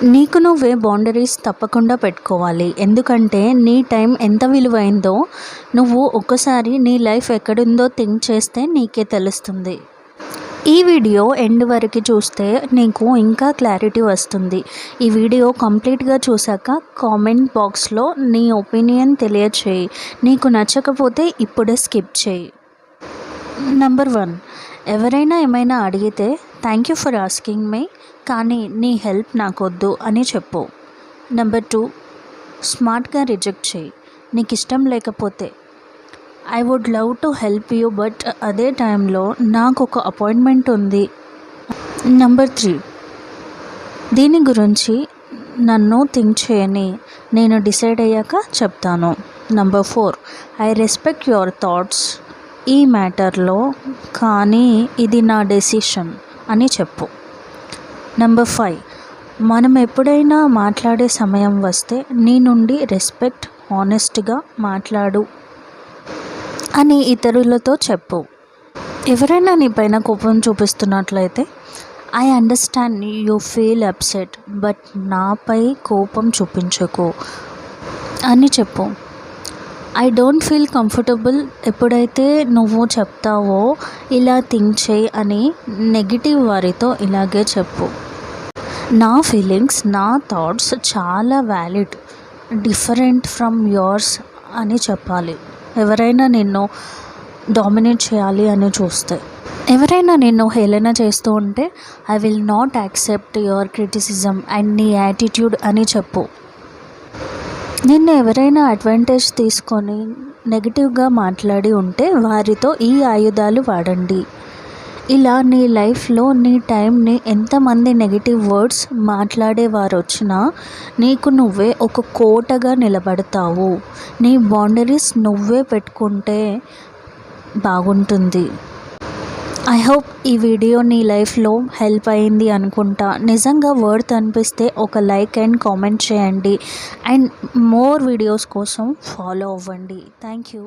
నీకు నువ్వే బౌండరీస్ తప్పకుండా పెట్టుకోవాలి. ఎందుకంటే నీ టైం ఎంత విలువైందో నువ్వు ఒక్కసారి నీ లైఫ్ ఎక్కడుందో థింక్ చేస్తే నీకే తెలుస్తుంది. ఈ వీడియో ఎండ్ వరకు చూస్తే నీకు ఇంకా క్లారిటీ వస్తుంది. ఈ వీడియో కంప్లీట్గా చూసాక కామెంట్ బాక్స్లో నీ ఒపీనియన్ తెలియచేయి. నీకు నచ్చకపోతే ఇప్పుడే స్కిప్ చేయి. నంబర్ 1, ఎవరైనా ఏమైనా అడిగితే thank you for asking me, కానీ నీ హెల్ప్ నాకొద్దు అని చెప్పు. నెంబర్ 2, స్మార్ట్గా రిజెక్ట్ చేయి. నీకు ఇష్టం లేకపోతే I would love to help you but అదే టైంలో నాకు ఒక అపాయింట్మెంట్ ఉంది. నెంబర్ 3, దీని గురించి నన్ను థింక్ చేయని, నేను డిసైడ్ అయ్యాక చెప్తాను. Number 4, I respect your thoughts ఈ మ్యాటర్లో, కానీ ఇది నా డెసిషన్ అని చెప్పు. నెంబర్ 5, మనం ఎప్పుడైనా మాట్లాడే సమయం వస్తే నీ నుండి రెస్పెక్ట్, హానెస్ట్గా మాట్లాడు అని ఇతరులతో చెప్పు. ఎవరైనా నీ పైన కోపం చూపిస్తున్నట్లయితే I understand you feel upset but నాపై కోపం చూపించకు అని చెప్పు. ఐ డోంట్ ఫీల్ కంఫర్టబుల్ ఎప్పుడైతే నువ్వు చెప్తావో ఇలా థింక్ చేయి అని నెగిటివ్ వారితో ఇలాగే చెప్పు. నా ఫీలింగ్స్, నా థాట్స్ చాలా వ్యాలిడ్, డిఫరెంట్ ఫ్రమ్ యోర్స్ అని చెప్పాలి. ఎవరైనా నిన్ను డామినేట్ చేయాలి అని చూస్తే, ఎవరైనా నిన్ను హేళన చేస్తూ ఉంటే I will not accept your criticism and నీ యాటిట్యూడ్ అని చెప్పు. నిన్ను ఎవరైనా అడ్వాంటేజ్ తీసుకొని నెగిటివ్గా మాట్లాడి ఉంటే వారితో ఈ ఆయుధాలు వాడండి. ఇలా నీ లైఫ్లో నీ టైంని ఎంతమంది నెగిటివ్ వర్డ్స్ మాట్లాడేవారు వచ్చినా నీకు నువ్వే ఒక కోటగా నిలబడతావు. నీ బౌండరీస్ నువ్వే పెట్టుకుంటే బాగుంటుంది. ఐ హోప్ ఈ వీడియో నీ లైఫ్లో హెల్ప్ అయింది అనుకుంటా. నిజంగా వర్త్ అనిపిస్తే ఒక లైక్ అండ్ కామెంట్ చేయండి. అండ్ మోర్ వీడియోస్ కోసం ఫాలో అవ్వండి. Thank you.